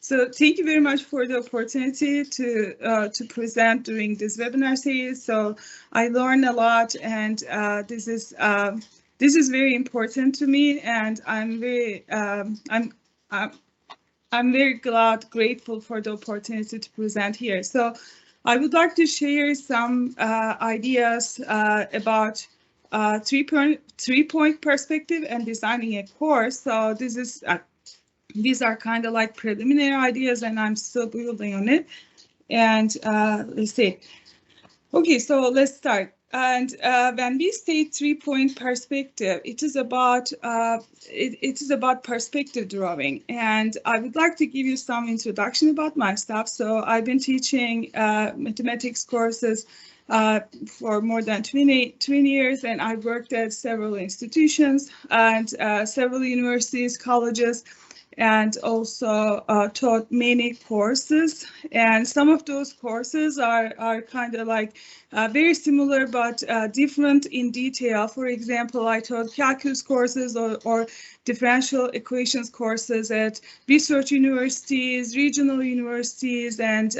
So thank you very much for the opportunity to present during this webinar series. So I learned a lot, and this is very important to me, and I'm very grateful for the opportunity to present here. So I would like to share some ideas about three-point perspective and designing a course. So these are kind of like preliminary ideas, and I'm still building on it. And let's see. Okay, so let's start. And when we say three-point perspective, it is about perspective drawing. And I would like to give you some introduction about myself. So I've been teaching mathematics courses for more than 20 years, and I've worked at several institutions and several universities, colleges, and also taught many courses. And some of those courses are kind of like very similar but different in detail. For example, I taught calculus courses or differential equations courses at research universities, regional universities, and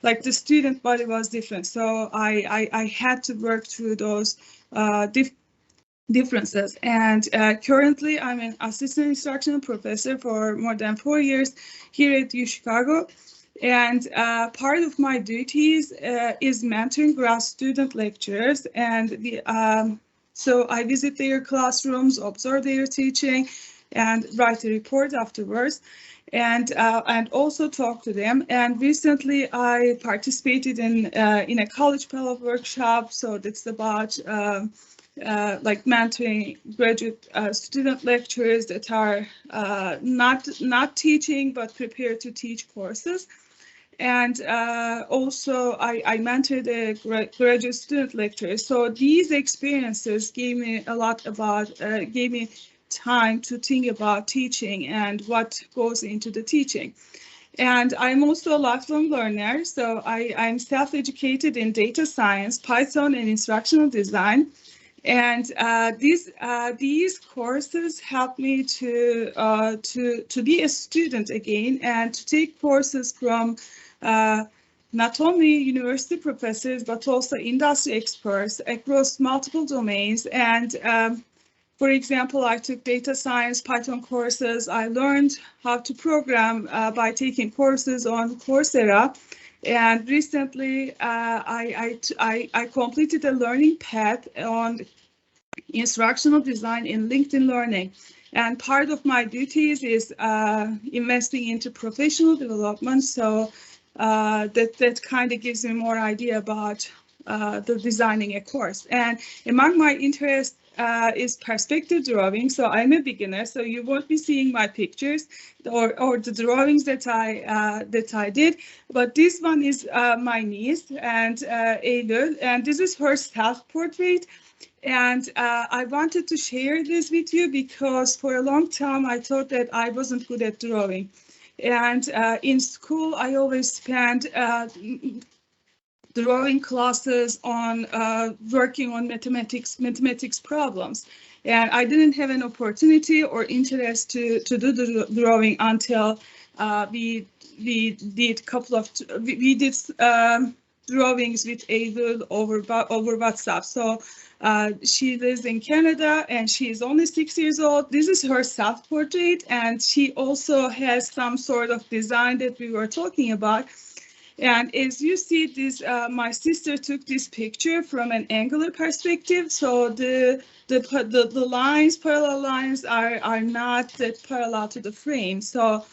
like the student body was different. So I had to work through those differences. And currently, I'm an assistant instructional professor for more than 4 years here at UChicago. And part of my duties is mentoring grad student lecturers. And so I visit their classrooms, observe their teaching, and write a report afterwards. And also talk to them. And recently, I participated in a college fellow workshop. So that's about like mentoring graduate student lecturers that are not teaching but prepared to teach courses. And also I mentored a graduate student lecturer. So these experiences gave me a lot about, gave me time to think about teaching and what goes into the teaching. And I'm also a lifelong learner. So I'm self-educated in data science, Python, and instructional design. And these courses help me to be a student again and to take courses from not only university professors but also industry experts across multiple domains. And for example, I took data science, Python courses. I learned how to program by taking courses on Coursera. And recently, I completed a learning path on instructional design in LinkedIn Learning. And part of my duties is investing into professional development. So that kind of gives me more idea about the designing a course. And among my interests is perspective drawing. So I'm a beginner, so you won't be seeing my pictures or the drawings that I did. But this one is my niece, and Eylül, and this is her self-portrait. And I wanted to share this with you because for a long time I thought that I wasn't good at drawing. And in school, I always spent drawing classes on working on mathematics problems. And I didn't have an opportunity or interest to do the drawing until we did drawings with Eylül over WhatsApp. So she lives in Canada and she is only 6 years old. This is her self-portrait, and she also has some sort of design that we were talking about. And as you see, this my sister took this picture from an angular perspective. So the lines, parallel lines, are not that parallel to the frame. So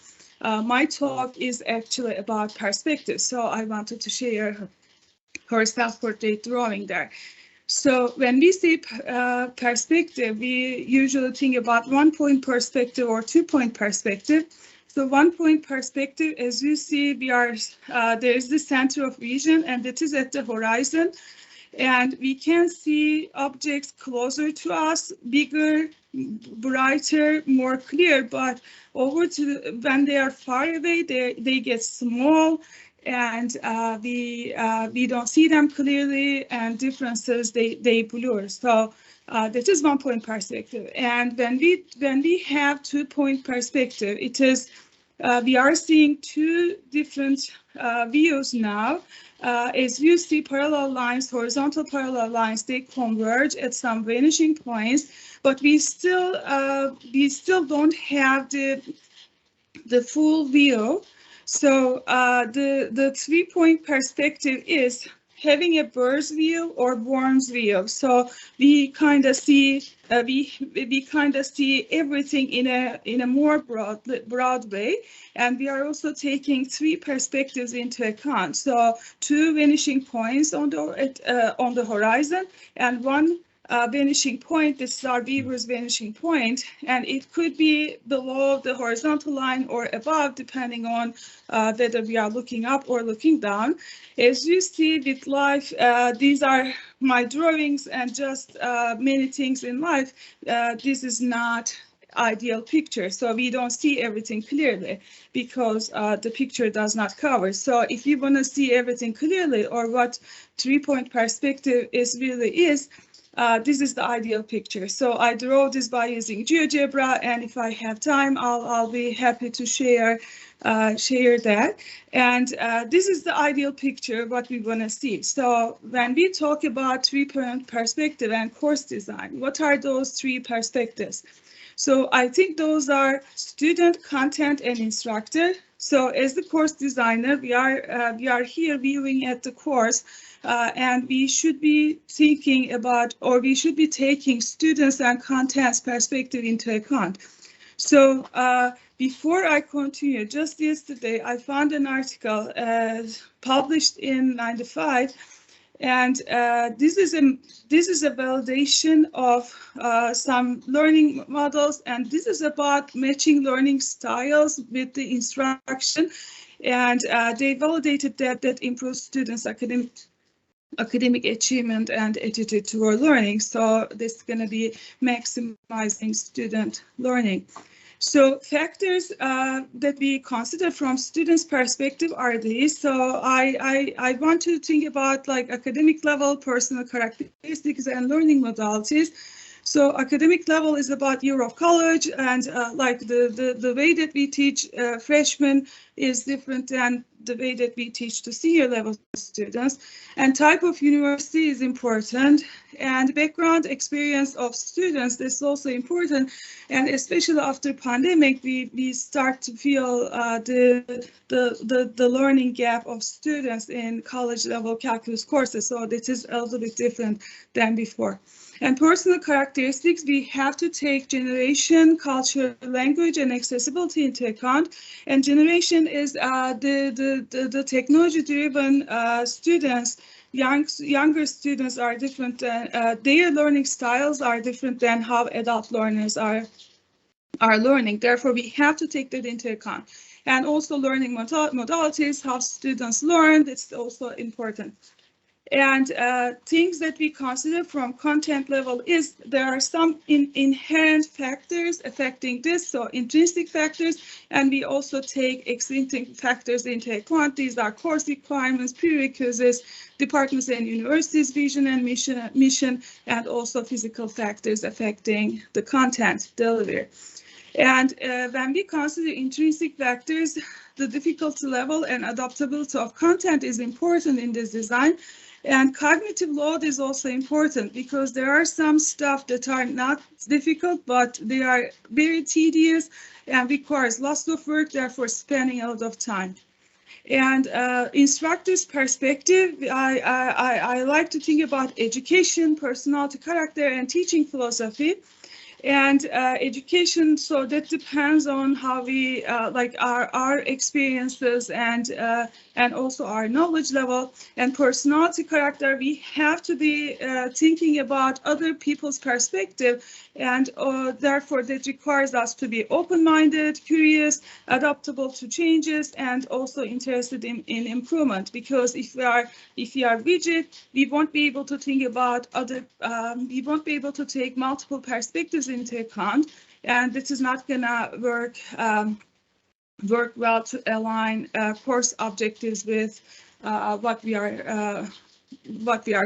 my talk is actually about perspective. So I wanted to share her self-portrait drawing there. So when we say perspective, we usually think about 1-point perspective or 2-point perspective. So 1-point perspective, as you see, there is the center of vision, and it is at the horizon. And we can see objects closer to us, bigger, brighter, more clear, but when they are far away, they get small, and we don't see them clearly, and differences they blur. So that is 1-point perspective. And when we have 2-point perspective, it is We are seeing two different views now. As you see, parallel lines, horizontal parallel lines, they converge at some vanishing points, but we still don't have the full view. So the 3-point perspective is having a bird's view or worm's view. So we kind of see we kind of see everything in a more broad way, and we are also taking three perspectives into account. So two vanishing points on the horizon and one vanishing point. This is our beaver's vanishing point, and it could be below the horizontal line or above, depending on whether we are looking up or looking down. As you see with life, these are my drawings, and just many things in life. This is not ideal picture, so we don't see everything clearly because the picture does not cover. So if you want to see everything clearly, or what 3-point perspective really is, this is the ideal picture. So I draw this by using Geo-Gebra, and if I have time, I'll be happy to share that. And this is the ideal picture, what we want to see. So when we talk about 3-point perspective and course design, what are those three perspectives? So I think those are student, content, and instructor. So as the course designer, we are here viewing at the course, and we should be thinking about, or we should be taking students and content's perspective into account. So before I continue, just yesterday I found an article published in 95. And this is a validation of some learning models, and this is about matching learning styles with the instruction, and they validated that improves students' academic achievement and attitude toward learning. So this is going to be maximizing student learning. So factors that we consider from students' perspective are these. So I want to think about like academic level, personal characteristics, and learning modalities. So academic level is about year of college, and like the way that we teach freshmen is different than the way that we teach to senior level students. And type of university is important, and background experience of students is also important. And especially after pandemic, we start to feel the learning gap of students in college level calculus courses. So this is a little bit different than before. And personal characteristics, we have to take generation, culture, language, and accessibility into account. And generation is the technology-driven students. Younger students are different. Their learning styles are different than how adult learners are learning. Therefore, we have to take that into account. And also learning modalities, how students learn, it's also important. And things that we consider from content level is there are some inherent factors affecting this, so intrinsic factors, and we also take extrinsic factors into account. These are course requirements, prerequisites, departments and universities' vision and mission, and also physical factors affecting the content delivery. And when we consider intrinsic factors, the difficulty level and adaptability of content is important in this design. And cognitive load is also important because there are some stuff that are not difficult, but they are very tedious and requires lots of work, therefore spending a lot of time. And instructor's perspective, I like to think about education, personality, character, and teaching philosophy. And education, so that depends on how we like our experiences and also our knowledge level. And personality, character, we have to be thinking about other people's perspective, and therefore that requires us to be open-minded, curious, adaptable to changes, and also interested in improvement. Because if we are rigid, we won't be able to think about other, we won't be able to take multiple perspectives into account, and this is not gonna work well to align course objectives with what we are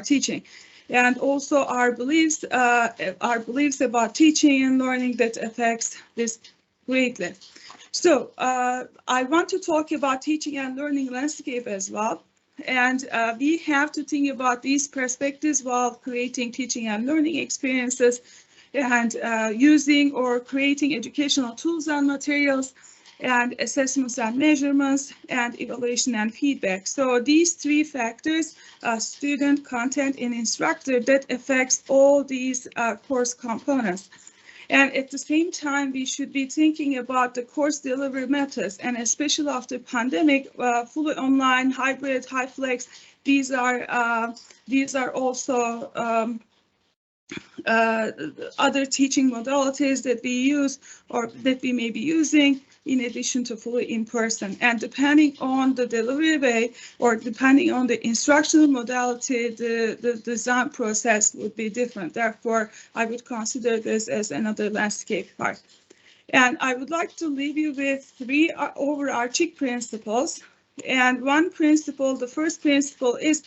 teaching. And also our beliefs about teaching and learning that affects this greatly. So I want to talk about teaching and learning landscape as well. And we have to think about these perspectives while creating teaching and learning experiences and using or creating educational tools and materials and assessments and measurements and evaluation and feedback. So these three factors, student, content, and instructor, that affects all these course components. And at the same time, we should be thinking about the course delivery methods, and especially after pandemic, fully online, hybrid, high flex. These are also other teaching modalities that we use or that we may be using in addition to fully in person. And depending on the delivery way or depending on the instructional modality, the design process would be different. Therefore, I would consider this as another landscape part. And I would like to leave you with three overarching principles. And one principle, the first principle is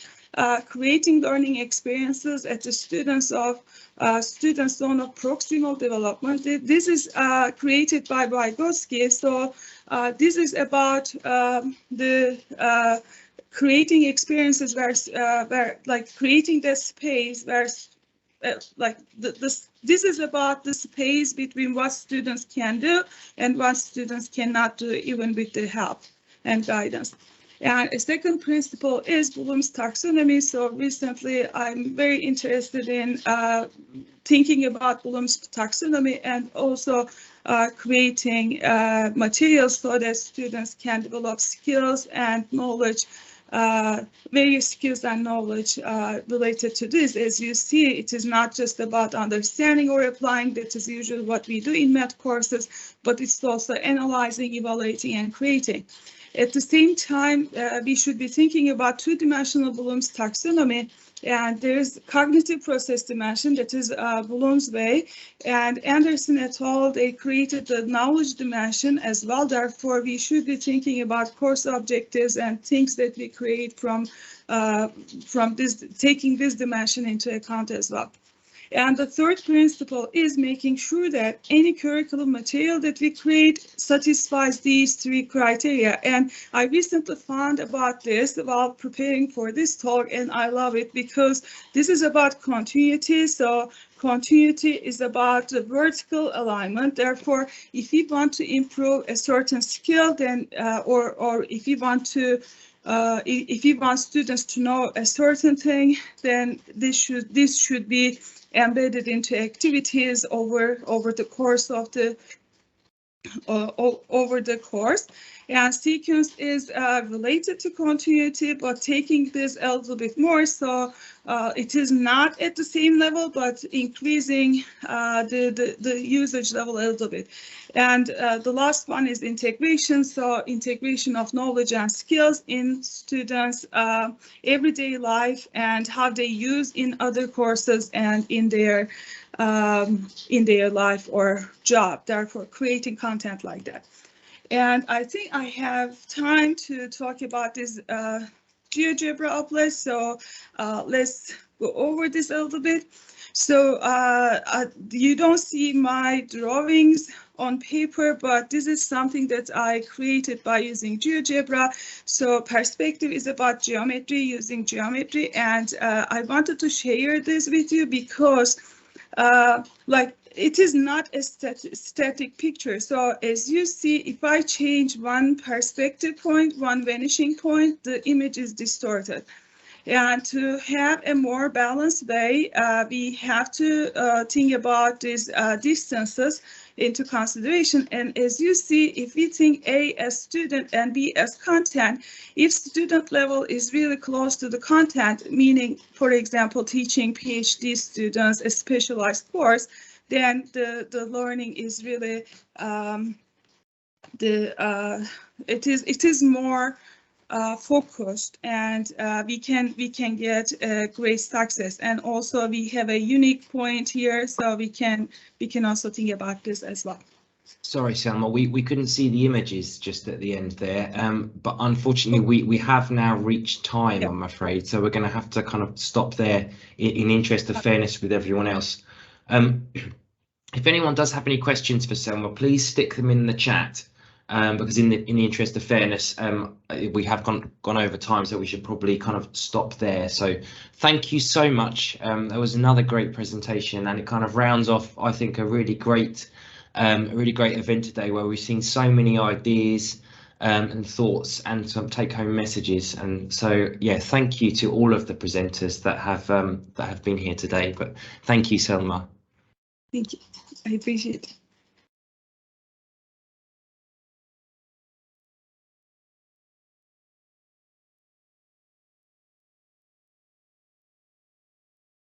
creating learning experiences at the student zone of proximal development. This is created by Vygotsky. So this is about the creating experiences where like creating the space where like this is about the space between what students can do and what students cannot do, even with the help and guidance. And a second principle is Bloom's taxonomy. So recently, I'm very interested in thinking about Bloom's taxonomy and also creating materials so that students can develop skills and knowledge, various skills and knowledge related to this. As you see, it is not just about understanding or applying. That is usually what we do in math courses, but it's also analyzing, evaluating, and creating. At the same time, we should be thinking about two-dimensional Bloom's taxonomy, and there's cognitive process dimension, that is Bloom's way, and Anderson et al., they created the knowledge dimension as well. Therefore, we should be thinking about course objectives and things that we create from this, taking this dimension into account as well. And the third principle is making sure that any curriculum material that we create satisfies these three criteria. And I recently found about this while preparing for this talk, and I love it because this is about continuity. So continuity is about the vertical alignment. Therefore, if we want to improve a certain skill, then or if we want to if you want students to know a certain thing, then this should be embedded into activities over the course of the over the course. And sequence is related to continuity, but taking this a little bit more. So it is not at the same level, but increasing the usage level a little bit. And the last one is integration. So integration of knowledge and skills in students' everyday life and how they use in other courses and in their life or job. Therefore, creating content like that. And I think I have time to talk about this Geo-Gebra Applet. So let's go over this a little bit. So you don't see my drawings on paper, but this is something that I created by using Geo-Gebra. So perspective is about geometry, using geometry. And I wanted to share this with you because like it is not a static picture. So as you see, if I change one perspective point, one vanishing point, the image is distorted. And to have a more balanced way, we have to think about these distances into consideration. And as you see, if we think A as student and B as content, if student level is really close to the content, meaning, for example, teaching PhD students a specialized course, then the learning is really it is more focused, and we can get great success. And also we have a unique point here, so we can also think about this as well. Sorry, Selma, we couldn't see the images just at the end there, but unfortunately we have now reached time, I'm afraid, so we're going to have to kind of stop there in interest of fairness with everyone else. if anyone does have any questions for Selma, please stick them in the chat, because in the interest of fairness, we have gone over time, so we should probably kind of stop there. So thank you so much. That was another great presentation, and it kind of rounds off, I think, a really great event today, where we've seen so many ideas and thoughts and some take-home messages. And so, yeah, thank you to all of the presenters that have been here today. But thank you, Selma. Thank you. I appreciate it.